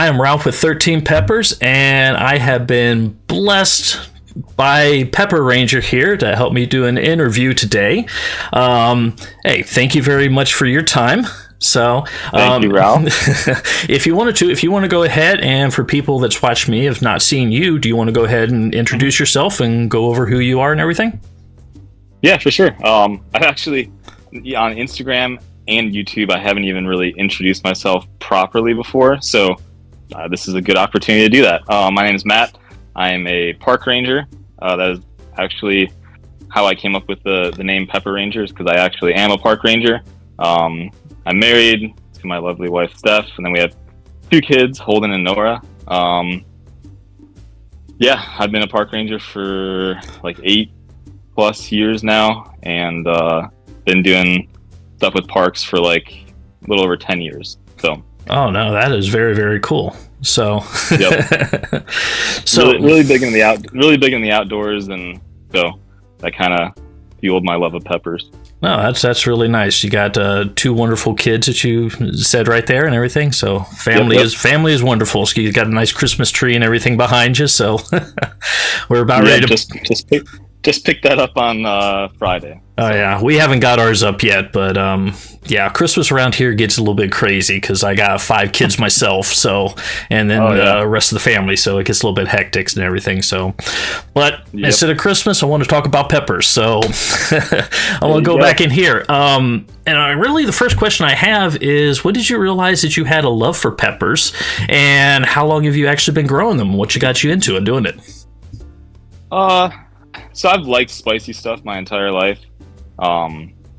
I am Ralph with 13 Peppers, and I have been blessed by Pepper Ranger here to help me do an interview today. Hey, thank you very much for your time. So, thank you, Ralph. if you want to go ahead, and for people that's watched me, have not seen you, do you want to go ahead and introduce yourself and go over who you are and everything? Yeah, for sure. I've actually, on Instagram and YouTube, I haven't even really introduced myself properly before. So this is a good opportunity to do that. My name is Matt. I am a park ranger. That is actually how I came up with the name Pepper Rangers, because I actually am a park ranger. I'm married to my lovely wife, Steph, and then we have 2 kids, Holden and Nora. Yeah, I've been a park ranger for like 8+ years now, and been doing stuff with parks for like a little over 10 years. So. Oh no, that is very, very cool. So, yep. So really big in the outdoors, and so that kind of fueled my love of peppers. No, that's really nice. You got 2 wonderful kids that you said right there and everything. So family is wonderful. So you got a nice Christmas tree and everything behind you. So we're about ready to just pick that up on Friday. Oh yeah, we haven't got ours up yet, but yeah, Christmas around here gets a little bit crazy because I got 5 kids myself, so, and then the rest of the family, so it gets a little bit hectic and everything. So, but instead of Christmas, I want to talk about peppers. So I want to go back in here. And really, the first question I have is, when did you realize that you had a love for peppers, and how long have you actually been growing them? What got you into it, doing it? So I've liked spicy stuff my entire life.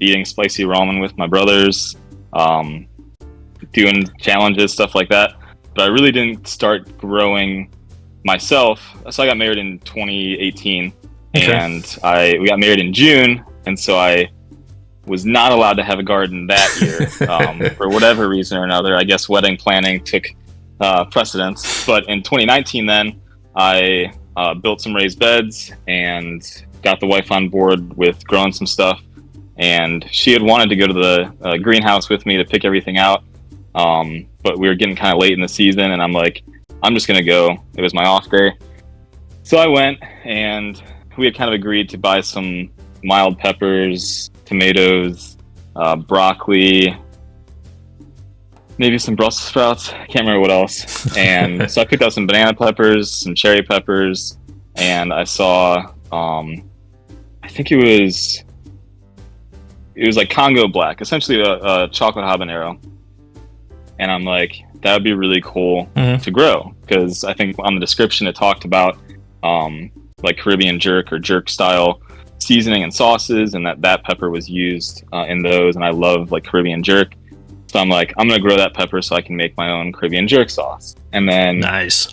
Eating spicy ramen with my brothers, doing challenges, stuff like that. But I really didn't start growing myself. So I got married in 2018, and we got married in June, and so I was not allowed to have a garden that year for whatever reason or another. I guess wedding planning took precedence. But in 2019, then I built some raised beds and got the wife on board with growing some stuff. And she had wanted to go to the greenhouse with me to pick everything out. But we were getting kind of late in the season, and I'm like, I'm just going to go. It was my off day. So I went, and we had kind of agreed to buy some mild peppers, tomatoes, broccoli, maybe some Brussels sprouts. I can't remember what else. And so I picked out some banana peppers, some cherry peppers, and I saw, I think it was like Congo black, essentially a chocolate habanero. And I'm like, that would be really cool to grow, because I think on the description it talked about like Caribbean jerk or jerk style seasoning and sauces, and that pepper was used in those. And I love like Caribbean jerk. So I'm like, I'm going to grow that pepper so I can make my own Caribbean jerk sauce. And then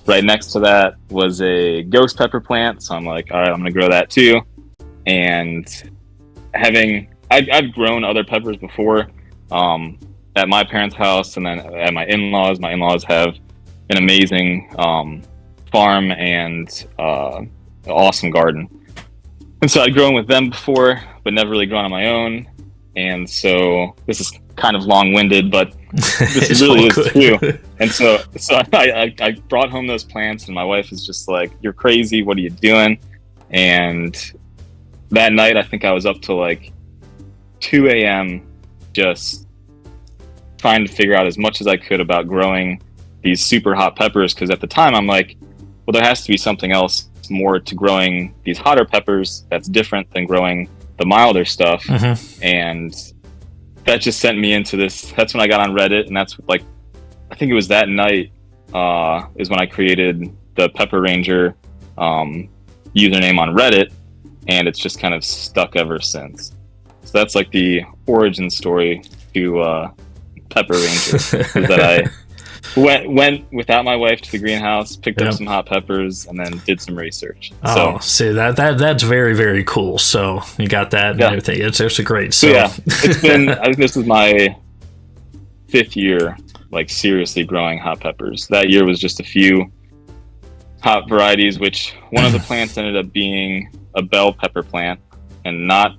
right next to that was a ghost pepper plant. So I'm like, all right, I'm going to grow that too. And I've grown other peppers before at my parents' house, and then at my in-laws. My in-laws have an amazing farm and awesome garden. And so I'd grown with them before, but never really grown on my own. And so this is kind of long-winded, but this really is true. And so I brought home those plants, and my wife is just like, "You're crazy. What are you doing?" And that night, I think I was up to like 2 a.m. just trying to figure out as much as I could about growing these super hot peppers, because at the time I'm like, well, there has to be something else more to growing these hotter peppers that's different than growing the milder stuff. And that just sent me into this. That's when I got on Reddit, and that's like, I think it was that night is when I created the Pepper Ranger username on Reddit, and it's just kind of stuck ever since. So that's like the origin story to Pepper Ranger, is that I went without my wife to the greenhouse, picked up some hot peppers, and then did some research. Oh, see, that's very, very cool. So you got that and everything. It's a great. So yeah, it's been, I think this is my 5th year, like seriously growing hot peppers. That year was just a few hot varieties, which one of the plants ended up being a bell pepper plant and not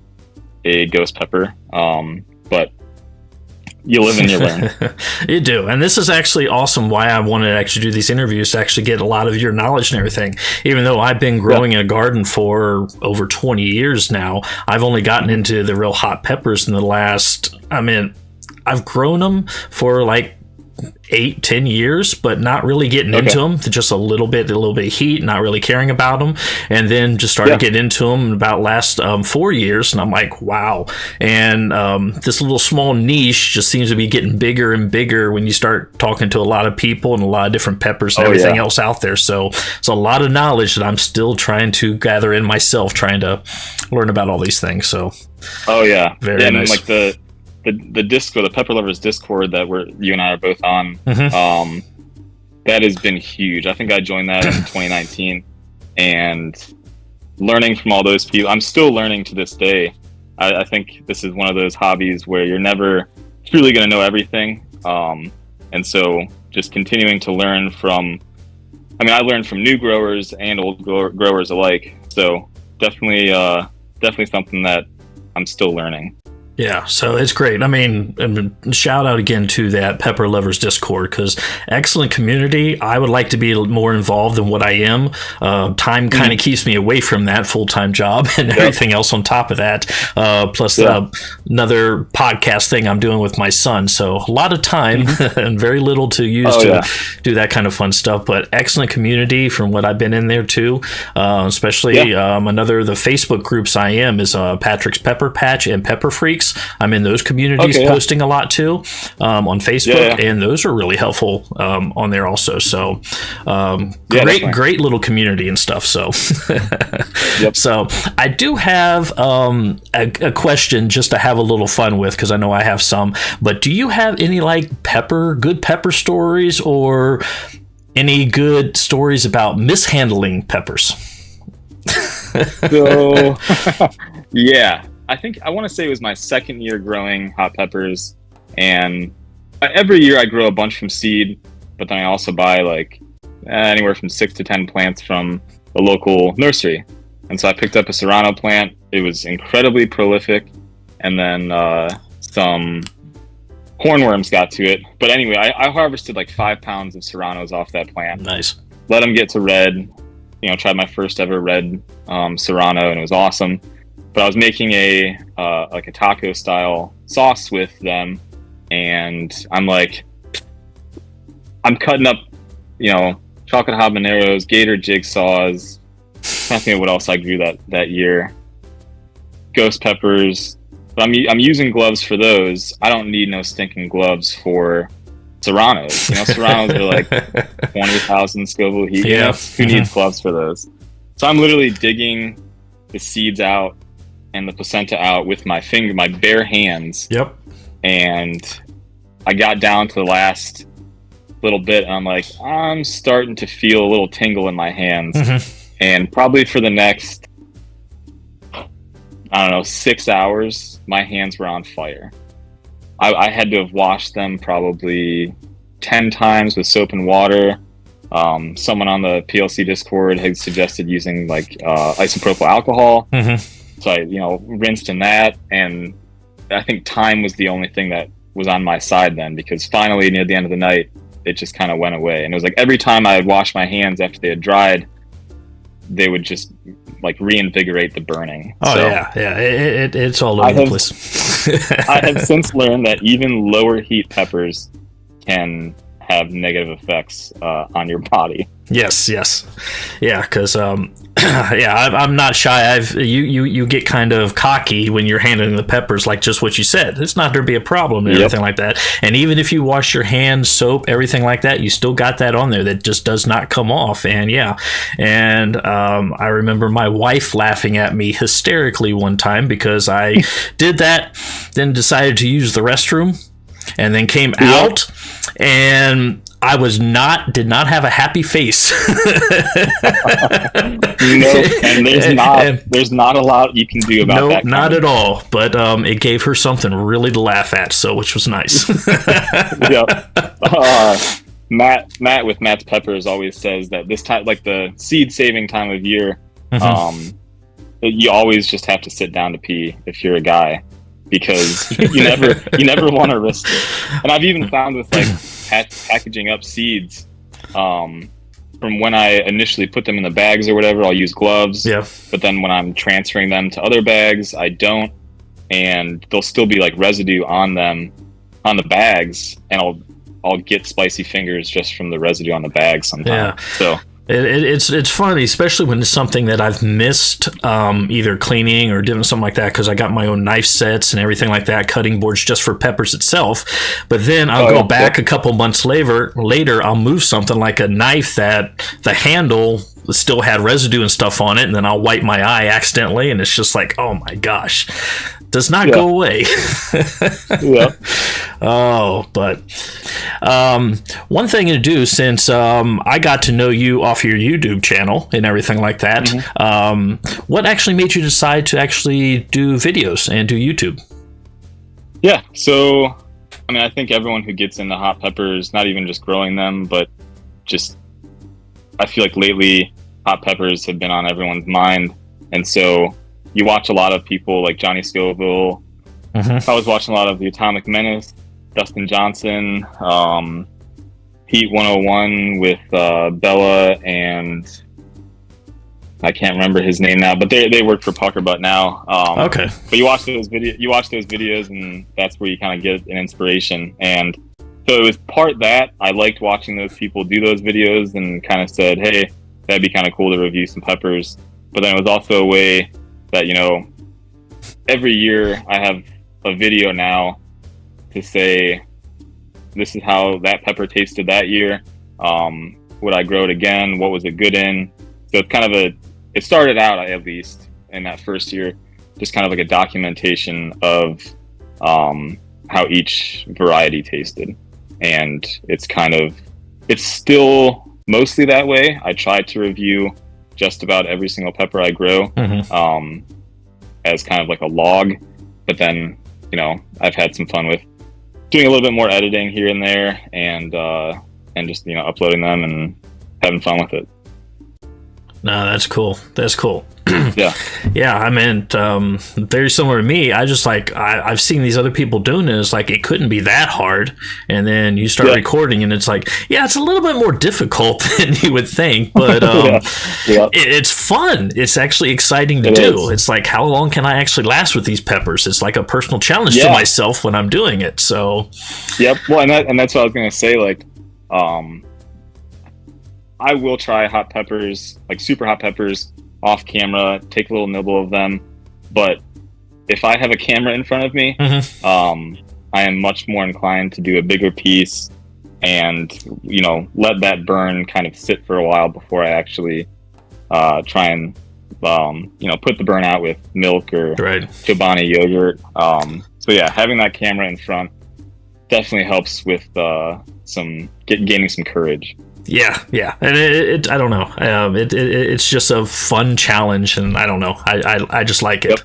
a ghost pepper. But you live and you learn. You do. And this is actually awesome why I wanted to actually do these interviews, to actually get a lot of your knowledge and everything. Even though I've been growing in a garden for over 20 years now, I've only gotten into the real hot peppers in the last, I've grown them for like 8-10 years, but not really getting into them. Just a little bit of heat, not really caring about them, and then just started getting into them in about last 4 years, and I'm like, wow. And this little small niche just seems to be getting bigger and bigger when you start talking to a lot of people and a lot of different peppers and everything else out there. So it's a lot of knowledge that I'm still trying to gather in myself, trying to learn about all these things. So very nice. Like the Discord, the Pepper Lovers Discord that you and I are both on, that has been huge. I think I joined that in 2019, and learning from all those people, I'm still learning to this day. I think this is one of those hobbies where you're never truly going to know everything, and so just continuing to learn from. I learned from new growers and old growers alike. So definitely something that I'm still learning. Yeah, so it's great. And shout out again to that Pepper Lovers Discord, because excellent community. I would like to be more involved than what I am. Time kind of keeps me away from that full-time job and everything else on top of that. Plus another podcast thing I'm doing with my son. So a lot of time and very little to use to do that kind of fun stuff. But excellent community from what I've been in there too. Especially the Facebook groups I am is Patrick's Pepper Patch and Pepper Freaks. I'm in those communities posting a lot too on Facebook, and those are really helpful on there also. So great little community and stuff. So so I do have a question just to have a little fun with, because I know I have some. But do you have any like good pepper stories, or any good stories about mishandling peppers? So I want to say it was my second year growing hot peppers, and every year I grow a bunch from seed, but then I also buy like anywhere from 6 to 10 plants from a local nursery. And so I picked up a Serrano plant. It was incredibly prolific, and then some hornworms got to it. But anyway, I harvested like 5 pounds of Serranos off that plant. Nice. Let them get to red. Tried my first ever red Serrano, and it was awesome. But I was making a taco style sauce with them, and I'm cutting up, chocolate habaneros, gator jigsaws. I don't think what else I grew that year. Ghost peppers, but I'm using gloves for those. I don't need no stinking gloves for Serranos. Serranos are like 20,000 Scoville heat. Yeah. Who needs gloves for those? So I'm literally digging the seeds out and the placenta out with my bare hands. Yep. And I got down to the last little bit, and I'm starting to feel a little tingle in my hands. And probably for the next, 6 hours, my hands were on fire. I had to have washed them probably 10 times with soap and water. Someone on the PLC Discord had suggested using isopropyl alcohol. So I, rinsed in that, and I think time was the only thing that was on my side then, because finally near the end of the night, it just kind of went away. And it was like every time I would wash my hands after they had dried, they would just reinvigorate the burning. It's all over the place. I have since learned that even lower heat peppers can have negative effects on your body. Yes, because I'm not shy. You get kind of cocky when you're handling the peppers, like just what you said. It's not going to be a problem and everything like that. And even if you wash your hands, soap, everything like that, you still got that on there that just does not come off. And I remember my wife laughing at me hysterically one time because I did that, then decided to use the restroom, and then came out, and I did not have a happy face. And there's not a lot you can do about that. No, not at all. But it gave her something really to laugh at, which was nice. Matt with Matt's Peppers always says that this time, like the seed saving time of year, you always just have to sit down to pee if you're a guy. because you never want to risk it. And I've even found with like packaging up seeds, from when I initially put them in the bags or whatever, I'll use gloves. Yeah. But then when I'm transferring them to other bags, I don't, and there'll still be like residue on them, on the bags, and I'll get spicy fingers just from the residue on the bag sometimes. Yeah. So it's funny, especially when it's something that I've missed, either cleaning or doing something like that, because I got my own knife sets and everything like that, cutting boards just for peppers itself. But then I'll go back a couple months later, I'll move something like a knife that the handle still had residue and stuff on it, and then I'll wipe my eye accidentally, and it's just like, oh my gosh, does not go away. Yeah. Oh, but one thing to do, since I got to know you off your YouTube channel and everything like that, what actually made you decide to actually do videos and do YouTube? Yeah, so I mean, I think everyone who gets into hot peppers, not even just growing them, but just, I feel like lately hot peppers have been on everyone's mind, and so you watch a lot of people like Johnny Scoville. I was watching a lot of the Atomic Menace, Dustin Johnson, Heat 101 with Bella, and I can't remember his name now, but they work for Pucker Butt now. Okay. But you watch those videos, and that's where you kind of get an inspiration. And so it was part that I liked watching those people do those videos, and kind of said, hey, that'd be kind of cool to review some peppers. But then it was also a way that, you know, every year I have a video now to say, this is how that pepper tasted that year. Would I grow it again? What was it good in? So it's kind of it started out, at least in that first year, just kind of like a documentation of how each variety tasted. And it's still mostly that way. I try to review just about every single pepper I grow as kind of like a log, but then, you know, I've had some fun with doing a little bit more editing here and there, and just, you know, uploading them and having fun with it. No, that's cool. Yeah. Yeah, I mean, very similar to me. I just like, I've seen these other people doing it. It's like, it couldn't be that hard. And then you start recording, and it's like, yeah, it's a little bit more difficult than you would think, but it's fun. It's actually exciting to do. It's like, how long can I actually last with these peppers? It's like a personal challenge to myself when I'm doing it. So, yep. Well, and that's what I was gonna say. Like, I will try hot peppers, like super hot peppers, off camera, take a little nibble of them. But if I have a camera in front of me, I am much more inclined to do a bigger piece and, you know, let that burn kind of sit for a while before I actually try and, you know, put the burn out with milk or Chobani yogurt. So yeah, having that camera in front definitely helps with gaining some courage. Yeah, and I don't know. It's just a fun challenge, and I don't know. I just like it.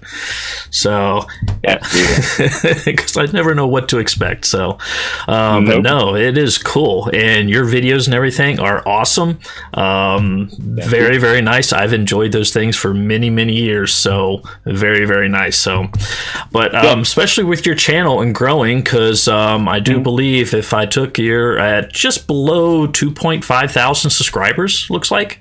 So, because I never know what to expect. So, but no, it is cool, and your videos and everything are awesome. Very, very nice. I've enjoyed those things for many, many years. So, very, very nice. So, but especially with your channel and growing, because I do believe if I took you're at just below 2.5 thousand subscribers, looks like.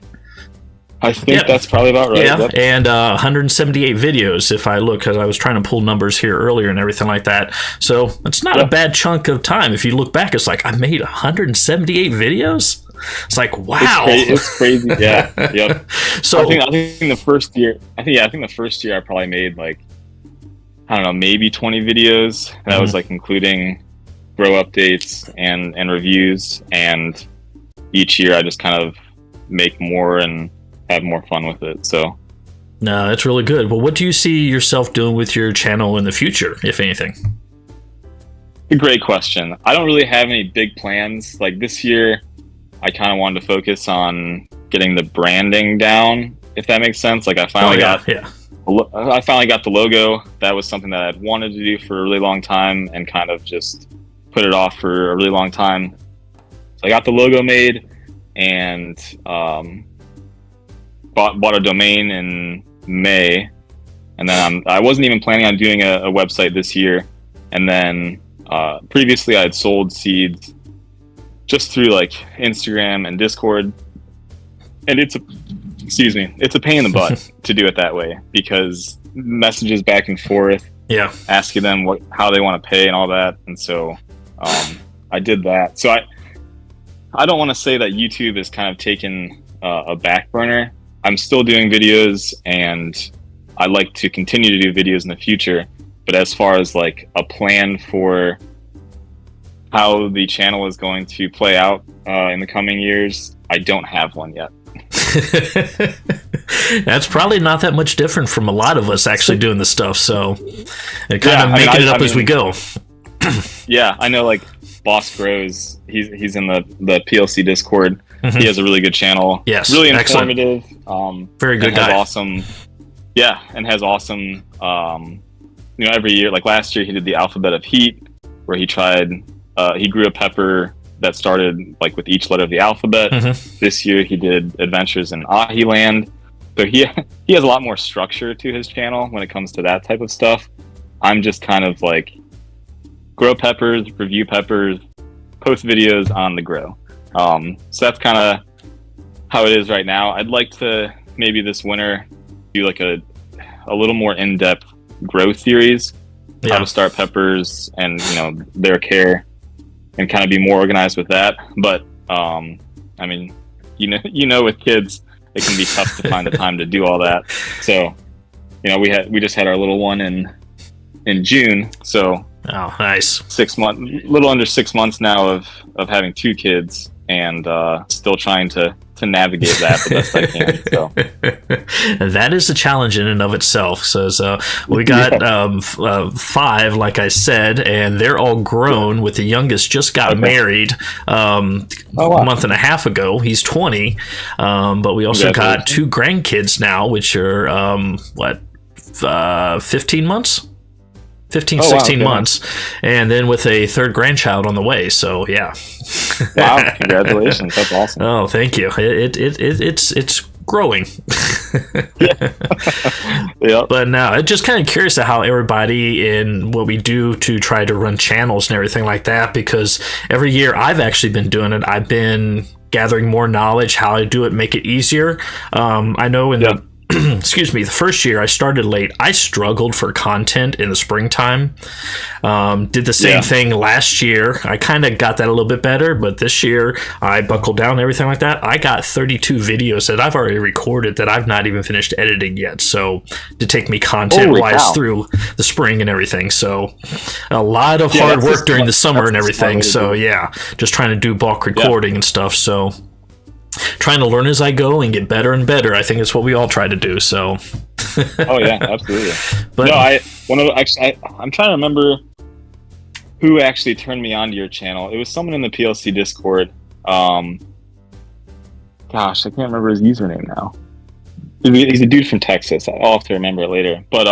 I think that's probably about right. Yeah, and 178 videos if I look, because I was trying to pull numbers here earlier and everything like that. So it's not a bad chunk of time. If you look back, it's like, I made 178 videos. It's like, wow, it's crazy. Yeah, yep. So I think the first year, I probably made like, I don't know, maybe 20 videos. That was like including grow updates and reviews, and each year I just kind of make more and have more fun with it. So no, that's really good. Well, what do you see yourself doing with your channel in the future, if anything? A great question. I don't really have any big plans. Like this year, I kind of wanted to focus on getting the branding down, if that makes sense. Like I finally got the logo. That was something that I'd wanted to do for a really long time, and kind of just put it off for a really long time. So I got the logo made, and bought a domain in May, And then I wasn't even planning on doing a website this year. And then previously I had sold seeds just through like Instagram and Discord. And it's a pain in the butt to do it that way, because messages back and forth, asking them how they want to pay and all that. And so I did that. So I don't want to say that YouTube has kind of taken a back burner. I'm still doing videos, and I'd like to continue to do videos in the future. But as far as like a plan for how the channel is going to play out in the coming years, I don't have one yet. That's probably not that much different from a lot of us actually doing this stuff. So it kind of making it up as we go. Yeah, I know, like Boss Bros, he's in the PLC Discord. Mm-hmm. He has a really good channel. Yes, really informative. Very good guy. Awesome. Yeah, and has awesome. Every year, like last year, he did the Alphabet of Heat, where he tried. He grew a pepper that started like with each letter of the alphabet. Mm-hmm. This year, he did Adventures in Ahiland. So he has a lot more structure to his channel when it comes to that type of stuff. I'm just kind of like grow peppers, review peppers, post videos on the grow. So that's kind of how it is right now. I'd like to maybe this winter do like a little more in-depth grow series, how to start peppers and their care, and kind of be more organized with that. But I mean, with kids, it can be tough to find the time to do all that. So we just had our little one in June. So nice. 6 months, little under 6 months now of having 2 kids, and still trying to navigate that the best I can. So that is a challenge in and of itself. So we got 5, like I said, and they're all grown. With the youngest just got married a month and a half ago. He's 20, but we also got 2 grandkids now, which are 15 months. 16 months, and then with a 3rd grandchild on the way. So yeah. Wow, congratulations. That's awesome. Oh, thank you. It's growing. Yep. But now I'm just kind of curious to how everybody in what we do to try to run channels and everything like that, because every year I've actually been doing it. I've been gathering more knowledge, how to do it, make it easier. I know in the excuse me, the first year I started late, I struggled for content in the springtime. Did the same thing last year. I kind of got that a little bit better, but this year I buckled down and everything like that. I got 32 videos that I've already recorded that I've not even finished editing yet. So to take me content-wise through the spring and everything. So a lot of hard work during the summer and everything. So just trying to do bulk recording and stuff. So trying to learn as I go and get better and better. I think it's what we all try to do. So. Oh yeah, absolutely. But no, I'm trying to remember who actually turned me on to your channel. It was someone in the PLC Discord. Gosh, I can't remember his username now. He's a dude from Texas. I'll have to remember it later. But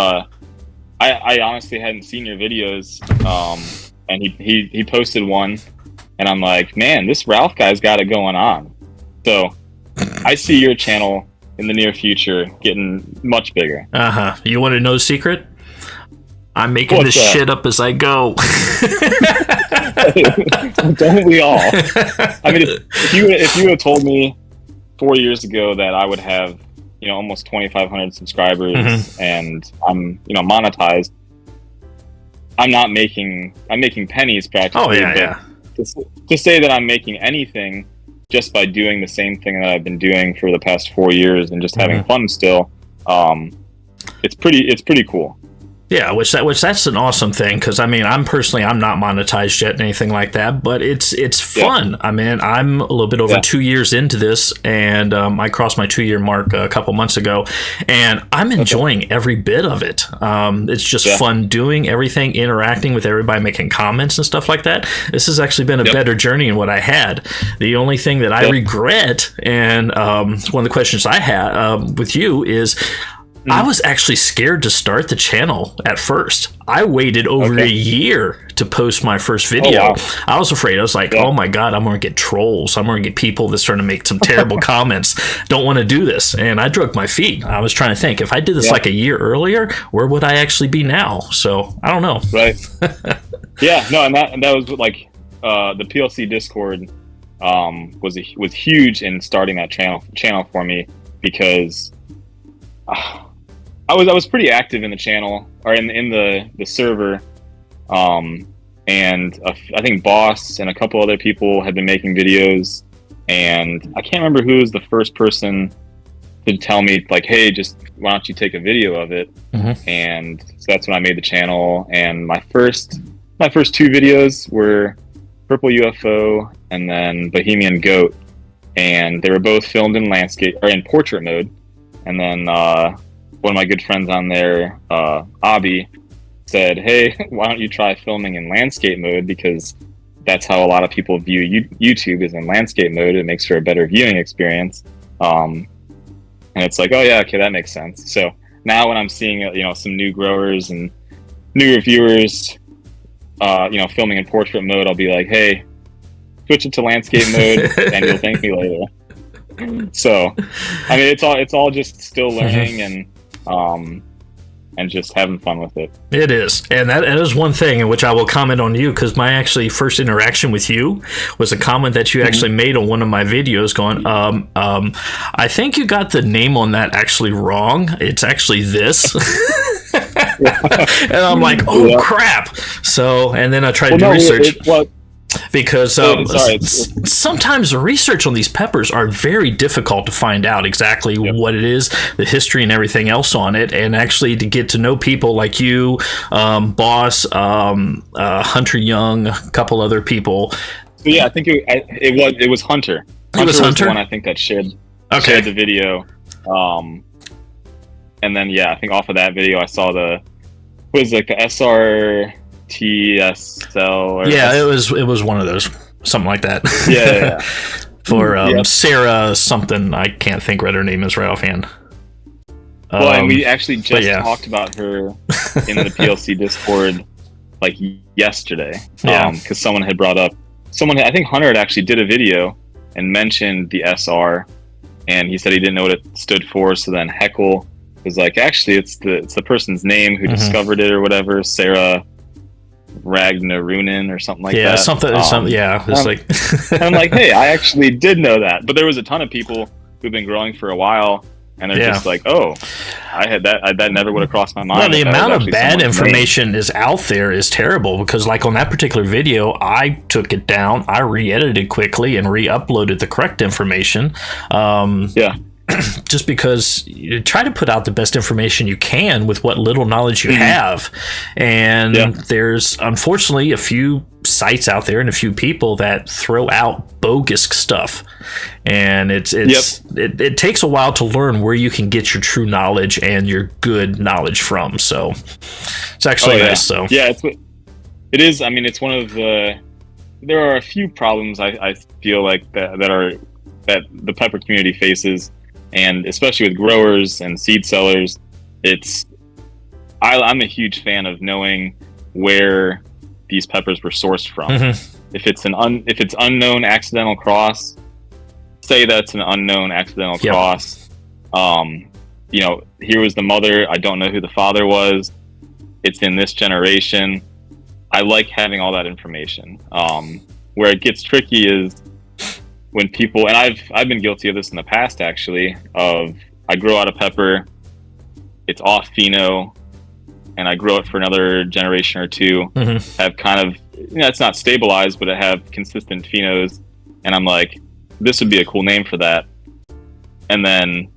I honestly hadn't seen your videos, and he posted one, and I'm like, man, this Ralph guy's got it going on. So I see your channel in the near future getting much bigger. You want to know the secret? I'm making this shit up as I go. Don't we all? I mean, if you had told me 4 years ago that I would have almost 2,500 subscribers and I'm monetized, I'm making pennies practically. Oh yeah. To say that I'm making anything just by doing the same thing that I've been doing for the past 4 years and just having fun still, it's pretty cool. Yeah, which that's an awesome thing, because I mean, I'm not monetized yet, anything like that, but it's fun. Yeah. I mean, I'm a little bit over 2 years into this, and I crossed my 2-year mark a couple months ago, and I'm enjoying every bit of it. It's just fun doing everything, interacting with everybody, making comments and stuff like that. This has actually been a better journey than what I had. The only thing that I regret, and one of the questions I had with you is, I was actually scared to start the channel at first. I waited over a year to post my first video. Oh, wow. I was afraid. I was like, oh my God, I'm going to get trolls. I'm going to get people that's trying to make some terrible comments. Don't want to do this. And I drug my feet. I was trying to think, if I did this like a year earlier, where would I actually be now? So I don't know. Right. Yeah, no, and that was like the PLC Discord was huge in starting that channel for me, because I was pretty active in the channel, or in the server, and I think Boss and a couple other people had been making videos, and I can't remember who was the first person to tell me, like, hey, just why don't you take a video of it? And so that's when I made the channel, and my first 2 videos were Purple UFO and then Bohemian Goat, and they were both filmed in landscape, or in portrait mode. And then one of my good friends on there, Abby, said, hey, why don't you try filming in landscape mode, because that's how a lot of people view YouTube, is in landscape mode. It makes for a better viewing experience. And it's like, oh yeah, okay, that makes sense. So now when I'm seeing some new growers and new reviewers filming in portrait mode, I'll be like, hey, switch it to landscape mode and you'll thank me later. So I mean, it's all just still learning and just having fun with it. It is, and that is one thing in which I will comment on you, because my actually first interaction with you was a comment that you actually made on one of my videos, going, I think you got the name on that actually wrong. It's actually this. And I'm like, oh crap. So, and then I tried to do research. Because sometimes the research on these peppers are very difficult to find out exactly what it is, the history and everything else on it, and actually to get to know people like you, Boss, Hunter Young, a couple other people. So yeah, I think it was Hunter. It was Hunter? The one I think that shared the video. And then I think off of that video I saw the SR. TSL. It was one of those, something like that. Yeah. For Sarah something, I can't think what her name is right offhand. Well, and we actually just talked about her in the PLC Discord like yesterday. Because someone had brought up I think Hunter had actually did a video and mentioned the SR, and he said he didn't know what it stood for. So then Heckle was like, actually, it's the person's name who discovered it or whatever, Sarah Ragnarunen or something like that. It's like and I'm like, hey, I actually did know that, but there was a ton of people who've been growing for a while, and they're just like, oh, I had that never would have crossed my mind. Well, the amount of bad information is out there is terrible, because like on that particular video, I took it down, I re-edited quickly and re-uploaded the correct information. Just because you try to put out the best information you can with what little knowledge you have. And there's unfortunately a few sites out there and a few people that throw out bogus stuff. And it takes a while to learn where you can get your true knowledge and your good knowledge from. So it's actually nice. So it is. I mean, it's one of there are a few problems I feel like that the pepper community faces. And especially with growers and seed sellers, I'm a huge fan of knowing where these peppers were sourced from. If it's unknown accidental cross, say that's an unknown accidental cross. Here was the mother. I don't know who the father was. It's in this generation. I like having all that information. Where it gets tricky is when people, and I've been guilty of this in the past actually, I grow out a pepper, it's off pheno, and I grow it for another generation or two, have kind of, it's not stabilized, but I have consistent phenos, and I'm like, this would be a cool name for that. And then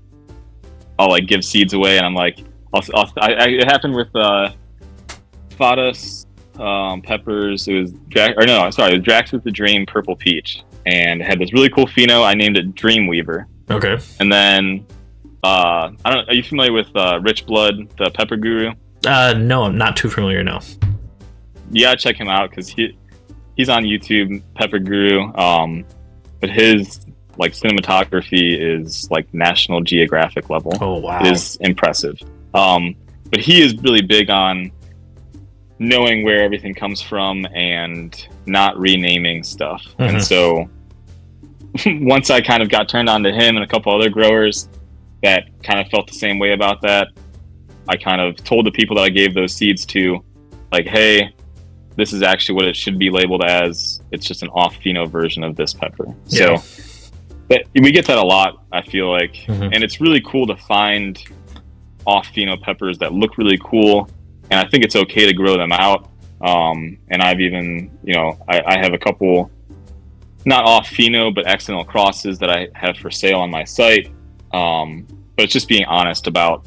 I'll like give seeds away, and I'm like, it happened with Fadas peppers. It was Drax with the Dream Purple Peach. And it had this really cool pheno. I named it Dreamweaver. Okay. And then, are you familiar with Rich Blood, the pepper guru? No, I'm not too familiar, no. Yeah, check him out, because he's on YouTube, Pepper Guru. But his cinematography is like National Geographic level. Oh, wow. It is impressive. But he is really big on knowing where everything comes from and not renaming stuff. And so once I kind of got turned on to him and a couple other growers that kind of felt the same way about that, I kind of told the people that I gave those seeds to, like, hey, this is actually what it should be labeled as. It's just an off-pheno version of this pepper. So we get that a lot, I feel like. And it's really cool to find off-pheno peppers that look really cool. And I think it's okay to grow them out. And I've even, I have a couple, not off-pheno, but accidental crosses that I have for sale on my site. But it's just being honest about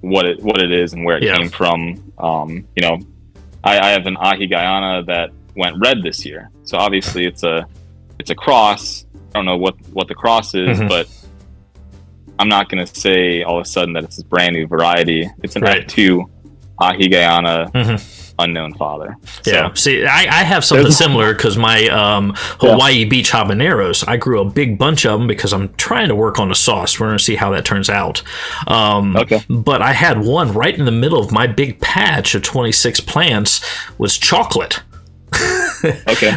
what it is and where it came from. I have an Ahi Guyana that went red this year. So obviously it's a cross. I don't know what the cross is, but I'm not going to say all of a sudden that it's this brand new variety. It's an F2 Ahi Guyana, unknown father. Yeah. So, see, I have something similar because my Hawaii Beach habaneros, I grew a big bunch of them because I'm trying to work on a sauce. We're going to see how that turns out. But I had one right in the middle of my big patch of 26 plants was chocolate.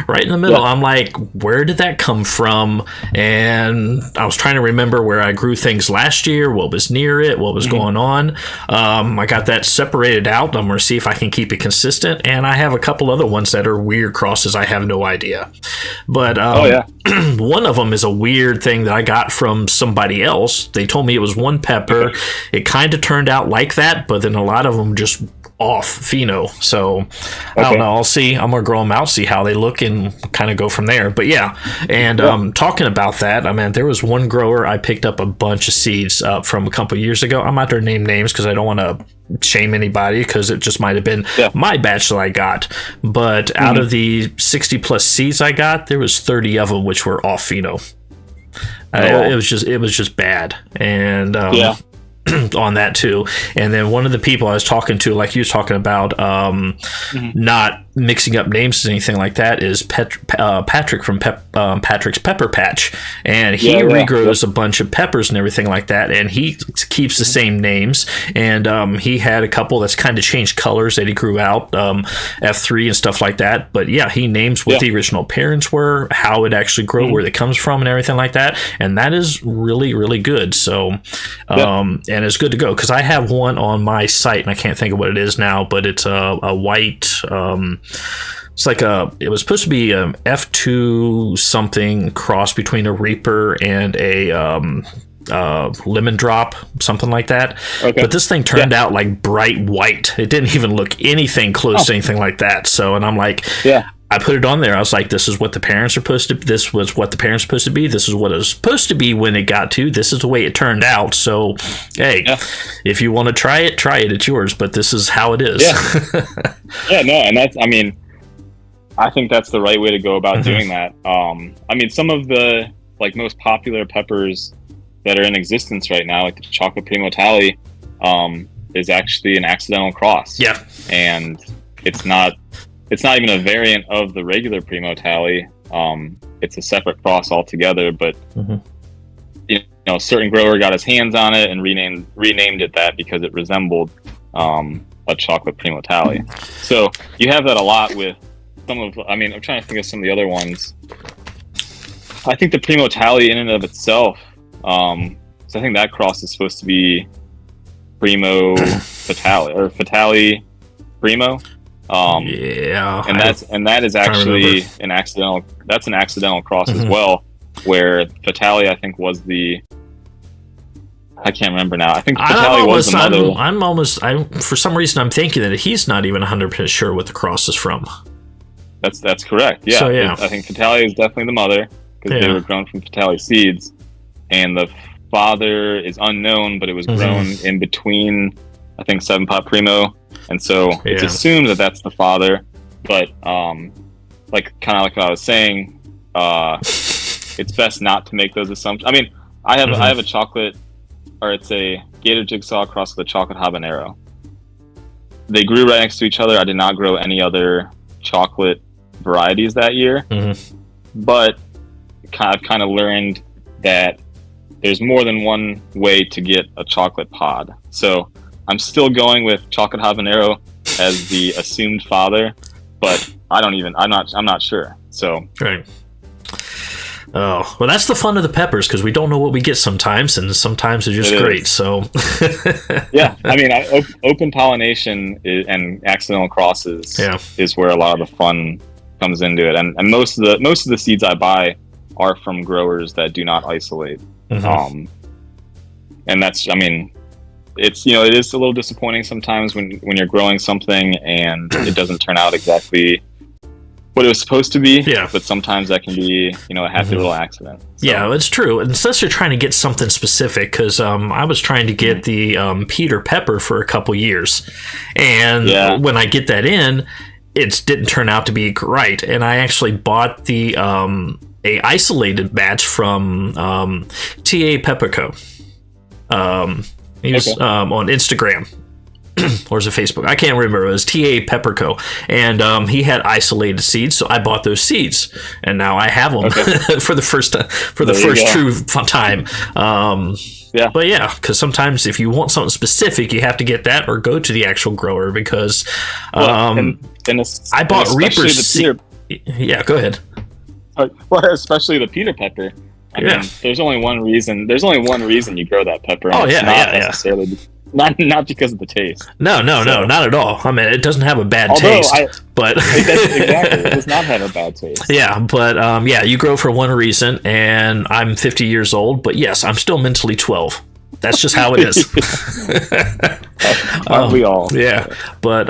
Right in the middle. I'm like, where did that come from? And I was trying to remember where I grew things last year, what was near it, what was going on. I got that separated out. I'm going to see if I can keep it consistent. And I have a couple other ones that are weird crosses. I have no idea. But one of them is a weird thing that I got from somebody else. They told me it was one pepper. It kind of turned out like that, but then a lot of them just off pheno. So I don't know. I'll see. I'm gonna grow them out, see how they look, and kind of go from there. But and talking about that, I mean, there was one grower I picked up a bunch of seeds from a couple years ago. I'm not going to name names because I don't want to shame anybody, because it just might have been my batch that I got. But out of the 60 plus seeds I got, there was 30 of them which were off pheno. It was just bad. And on that too. And then one of the people I was talking to, like you was talking about, not mixing up names or anything like that, is Patrick from Patrick's Pepper Patch, and he regrows a bunch of peppers and everything like that, and he keeps the same names. And he had a couple that's kind of changed colors that he grew out, F3 and stuff like that. But he names what the original parents were, how it actually grew, where it comes from, and everything like that. And that is really, really good. So and it's good to go, because I have one on my site and I can't think of what it is now, but it's a white, it's like it was supposed to be a F2 something cross between a Reaper and a lemon drop, something like that. But this thing turned out like bright white. It didn't even look anything close to anything like that. So, and I'm like, I put it on there. I was like, this is what the parents are supposed to. This was what the parents are supposed to be. This is what it was supposed to be when it got to. This is the way it turned out. So, hey, if you want to try it, It's yours. But this is how it is. And that's. I mean, I think that's the right way to go about doing that. I mean, some of the most popular peppers that are in existence right now, like the chocolate primo tally, is actually an accidental cross. And it's not even a variant of the regular primo tally. It's a separate cross altogether, but a certain grower got his hands on it and renamed it that because it resembled a chocolate primo tally. So you have that a lot with some of, I'm trying to think of some of the other ones. I think the primo tally in and of itself, so I think that cross is supposed to be primo fatale or fatale primo. And that is actually an accidental. That's an accidental cross as well, where Fatale, I think, was the. I can't remember now. I think Fatale was the mother. For some reason, I'm thinking that he's not even 100% sure what the cross is from. That's correct. Yeah. So, I think Fatale is definitely the mother because they were grown from Fatale seeds, and the father is unknown, but it was grown in between, I think, 7-pot primo. And so it's assumed that that's the father, but kind of like what I was saying, it's best not to make those assumptions. I mean, I have a chocolate, or it's a gator jigsaw cross with a chocolate habanero. They grew right next to each other. I did not grow any other chocolate varieties that year, but I've kind of learned that there's more than one way to get a chocolate pod. So I'm still going with chocolate habanero as the assumed father, but I'm not sure. So right. Oh, well, that's the fun of the peppers, because we don't know what we get sometimes, and sometimes they're just great. So, yeah, I mean, open pollination and accidental crosses is where a lot of the fun comes into it. And most of the seeds I buy are from growers that do not isolate. And that's, I mean, it's, it is a little disappointing sometimes when you're growing something and it doesn't turn out exactly what it was supposed to be, but sometimes that can be, a happy little accident. So. Yeah, it's true. Unless you're trying to get something specific, because I was trying to get the Peter pepper for a couple years, and when I get that in, it didn't turn out to be right. And I actually bought the a isolated batch from T.A. Pepperco. He was on Instagram. Or is it Facebook? I can't remember. It was T.A. Pepperco, and he had isolated seeds, so I bought those seeds, and now I have them for the first true time. But yeah, because sometimes if you want something specific, you have to get that or go to the actual grower, because I bought Reaper seed. Yeah, go ahead. Well, especially the Peter pepper. I mean, there's only one reason you grow that pepper. And necessarily. Not because of the taste. No, not at all. I mean, it doesn't have a bad taste. But exactly, it does not have a bad taste. Yeah, but you grow for one reason, and I'm 50 years old, but yes, I'm still mentally 12. That's just how it is. We all. Yeah, but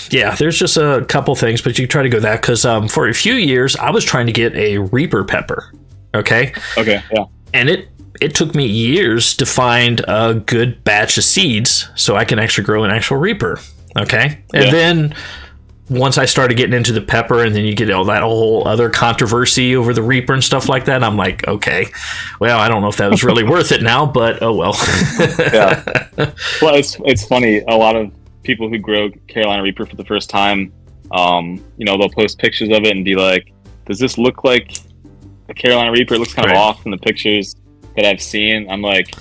there's just a couple things, but you try to go that, because for a few years I was trying to get a Reaper pepper. Okay, yeah, and it took me years to find a good batch of seeds so I can actually grow an actual Reaper. Okay. And then once I started getting into the pepper, and then you get all that whole other controversy over the Reaper and stuff like that, I'm like, okay, well, I don't know if that was really worth it now, but oh well. Yeah. Well, it's funny. A lot of people who grow Carolina Reaper for the first time, they'll post pictures of it and be like, does this look like a Carolina Reaper? It looks kind of off in the pictures that I've seen. I'm like,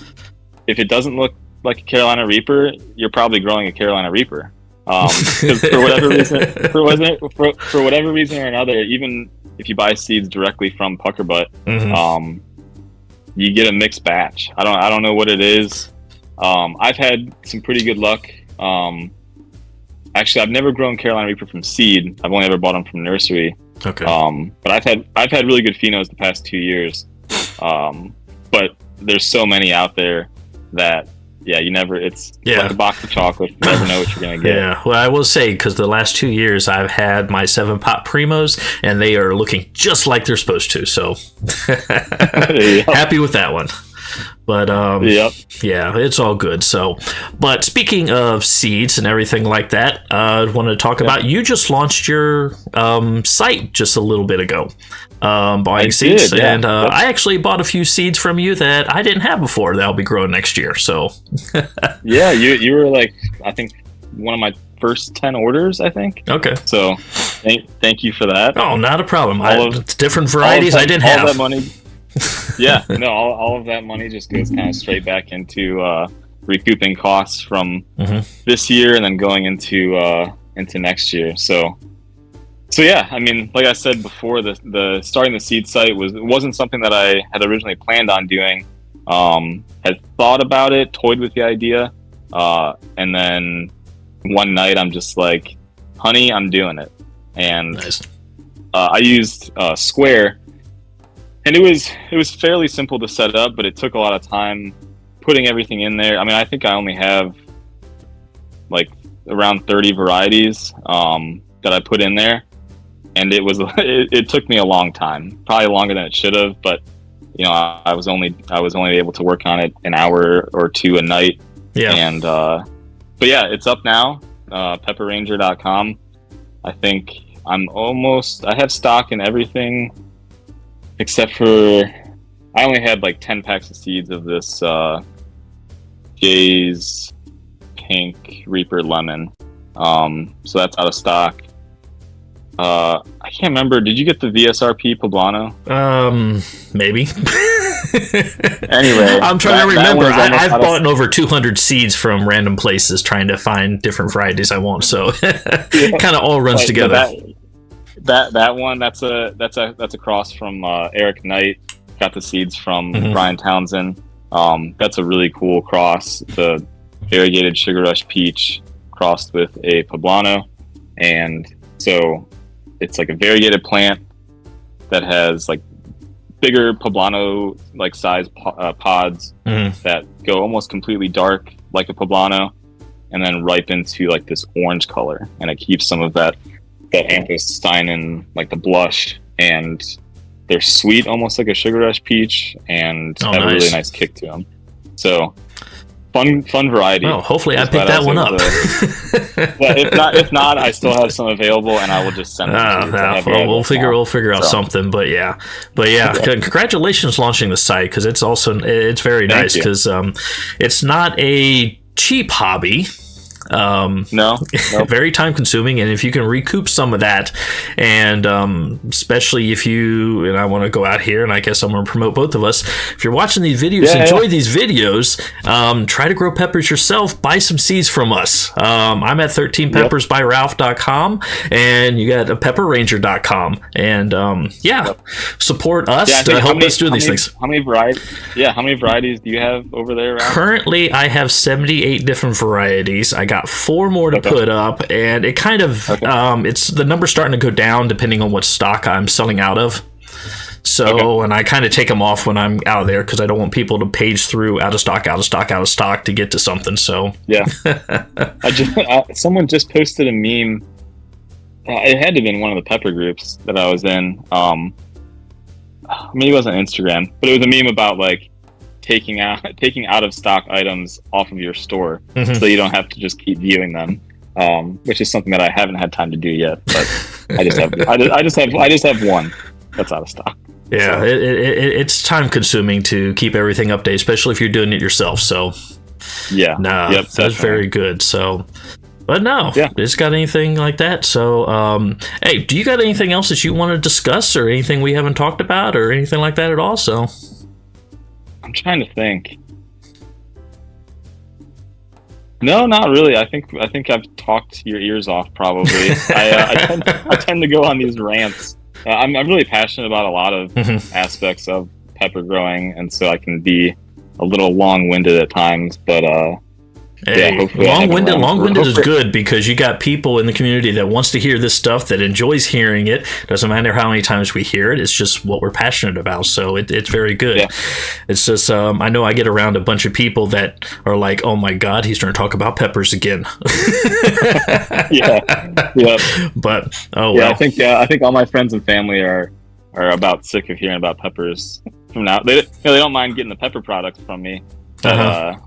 if it doesn't look like a Carolina Reaper, you're probably growing a Carolina Reaper. Because for whatever reason or another, even if you buy seeds directly from Puckerbutt, you get a mixed batch. I don't know what it is. I've had some pretty good luck. Actually, I've never grown Carolina Reaper from seed. I've only ever bought them from nursery. Okay. But I've had really good phenos the past 2 years. But there's so many out there that it's like a box of chocolate. You never know what you're gonna get. Yeah, well, I will say, because the last 2 years I've had my 7-pot primos, and they are looking just like they're supposed to. So happy with that one. But yeah, it's all good. So, but speaking of seeds and everything like that, I wanted to talk about, you just launched your site just a little bit ago, buying seeds, and I actually bought a few seeds from you that I didn't have before that I'll be growing next year. So yeah, you were like, I think one of my first 10 orders, I think. Okay. So thank you for that. Oh, not a problem. It's different varieties I didn't have. All that money. All of that money just goes kind of straight back into recouping costs from this year, and then going into next year. So yeah, I mean, like I said before, the starting the seed site wasn't something that I had originally planned on doing. Had thought about it, toyed with the idea, and then one night I'm just like, honey, I'm doing it. And nice. I used Square. And it was fairly simple to set up, but it took a lot of time putting everything in there. I mean, I think I only have like around 30 varieties that I put in there, and it took me a long time, probably longer than it should have. But I was only able to work on it an hour or two a night. Yeah. And but yeah, it's up now. Pepperranger.com. I think I have stock in everything. Except for, I only had like 10 packs of seeds of this Jay's Pink Reaper Lemon. So that's out of stock. I can't remember. Did you get the VSRP Poblano? Maybe. Anyway, I'm trying to remember. I've bought over 200 seeds from random places trying to find different varieties I want. So kind of all runs together. That one, that's a cross from Eric Knight. Got the seeds from Brian Townsend. That's a really cool cross. The variegated Sugar Rush Peach crossed with a Poblano, and so it's like a variegated plant that has like bigger Poblano like size pods that go almost completely dark like a Poblano, and then ripen to like this orange color, and it keeps some of that anthocyanic, like the blush, and they're sweet, almost like a Sugar Rush Peach, and have a really nice kick to them. So fun variety. Well, hopefully I picked that one up. But if not, I still have some available, and I will just send them to you. We'll figure out something. But yeah, congratulations launching the site, because it's very nice, because it's not a cheap hobby. No. Very time consuming, and if you can recoup some of that, and especially if you, and I want to go out here, and I guess I'm going to promote both of us, if you're watching these videos, enjoy these videos, try to grow peppers yourself, buy some seeds from us. I'm at 13peppersbyralph.com, and you got pepperranger.com, and support us to help us do these things. How many varieties do you have over there, Ralph? Currently I have 78 different varieties. I got 4 more to put up, and it kind of it's the number's starting to go down depending on what stock I'm selling out of. So and I kind of take them off when I'm out of there, because I don't want people to page through out of stock to get to something. So someone just posted a meme. It had to be in one of the pepper groups that I was in. Maybe it wasn't Instagram, but it was a meme about like taking out of stock items off of your store, so you don't have to just keep viewing them, which is something that I haven't had time to do yet. But I just have one that's out of stock. Yeah, so. It's time consuming to keep everything updated, especially if you're doing it yourself. So that's very good. So, but no, it's got anything like that. So, hey, do you got anything else that you want to discuss, or anything we haven't talked about, or anything like that at all? So. I'm trying to think. No, not really. I think I've talked your ears off, probably. I tend to go on these rants. I'm really passionate about a lot of aspects of pepper growing, and so I can be a little long-winded at times, but long-winded is good, because you got people in the community that wants to hear this stuff, that enjoys hearing it. Doesn't matter how many times we hear it, it's just what we're passionate about. So it's very good. It's just I know I get around a bunch of people that are like, oh my god, he's trying to talk about peppers again. But well. I think all my friends and family are about sick of hearing about peppers from now. They don't mind getting the pepper products from me, but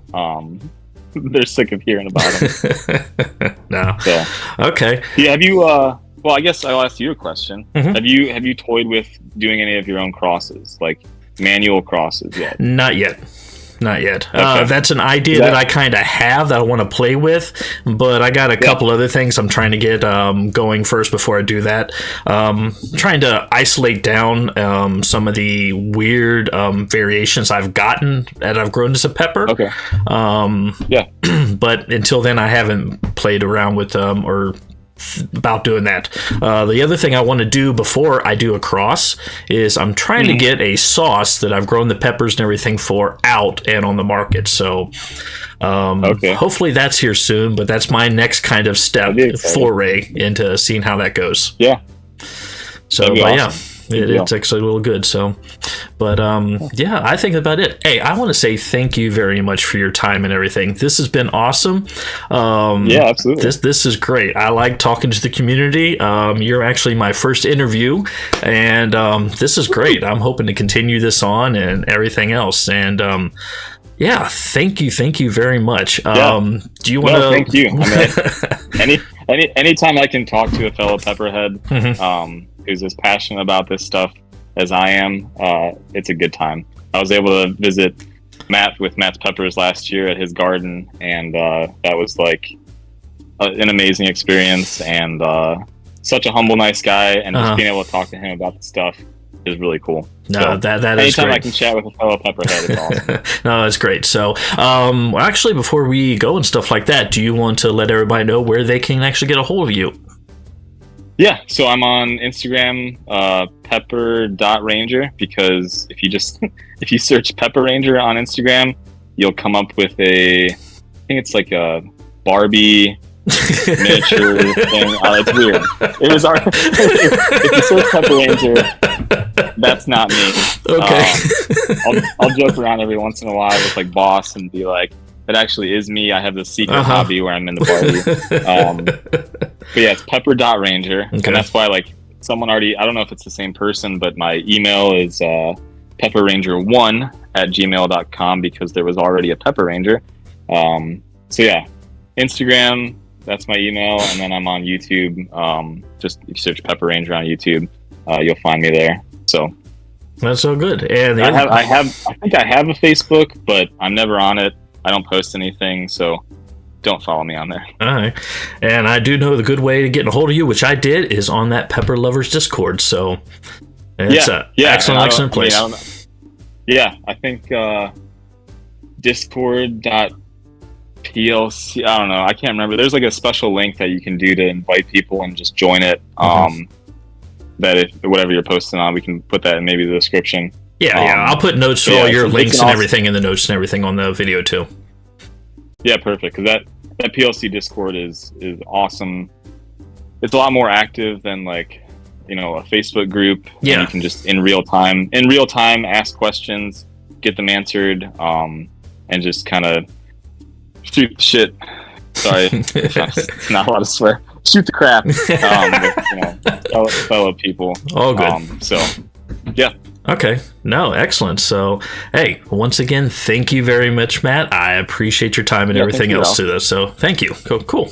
they're sick of hearing about them. No. So, okay. Yeah. Have you? Well, I guess I'll ask you a question. Have you toyed with doing any of your own crosses, like manual crosses yet? Not yet. That's an idea that I kind of have that I want to play with, but I got a couple other things I'm trying to get going first before I do that. Trying to isolate down some of the weird variations I've gotten that I've grown as a pepper. Okay. But until then, I haven't played around with them or about doing that. The other thing I want to do before I do a cross is I'm trying to get a sauce that I've grown the peppers and everything for out and on the market. So hopefully that's here soon, but that's my next kind of step, foray into seeing how that goes. Yeah. So, it's actually a little good. So, but I think about it. Hey, I want to say thank you very much for your time and everything. This has been awesome. Absolutely. This is great. I like talking to the community. You're actually my first interview, and this is great. I'm hoping to continue this on and everything else. And thank you very much. Do you want to? Thank you. I mean, anytime I can talk to a fellow pepperhead, who's as passionate about this stuff as I am, it's a good time. I was able to visit Matt with Matt's Peppers last year at his garden, and that was like an amazing experience, and such a humble, nice guy, and just being able to talk to him about the stuff is really cool. No, so, that is anytime great. I can chat with a fellow pepperhead is awesome. No, that's great. So, actually, before we go and stuff like that, do you want to let everybody know where they can actually get a hold of you? Yeah, so I'm on Instagram, pepper.ranger, because if you search Pepper Ranger on Instagram, you'll come up with I think it's like a Barbie miniature thing. It's weird. It was if you search Pepper Ranger, that's not me. Okay. I'll joke around every once in a while with like boss and be like, that actually is me. I have this secret hobby where I'm in the Barbie. But yeah, it's pepper.ranger. Okay. And that's why like someone already, I don't know if it's the same person, but my email is pepperranger1@gmail.com because there was already a Pepper Ranger. So yeah, Instagram, that's my email, and then I'm on YouTube. Just if you search Pepper Ranger on YouTube, you'll find me there. So that's so good. And I think I have a Facebook, but I'm never on it. I don't post anything, so don't follow me on there. All right. And I do know the good way to get a hold of you, which I did, is on that Pepper Lovers Discord. So it's excellent place. I think discord.plc, I don't know. I can't remember. There's like a special link that you can do to invite people and just join it. That if whatever you're posting on, we can put that in maybe the description. Yeah, I'll put notes for all your links and everything in the notes and everything on the video too. Yeah, perfect. Because that PLC Discord is awesome. It's a lot more active than like, a Facebook group. Yeah, you can just in real time ask questions, get them answered, and just kind of shoot the shit. Sorry, it's not allowed to swear. Shoot the crap with fellow people. Oh, good. So, yeah. Okay. No, excellent. So, hey, once again, thank you very much, Matt. I appreciate your time and everything else to this. So, thank you. Cool.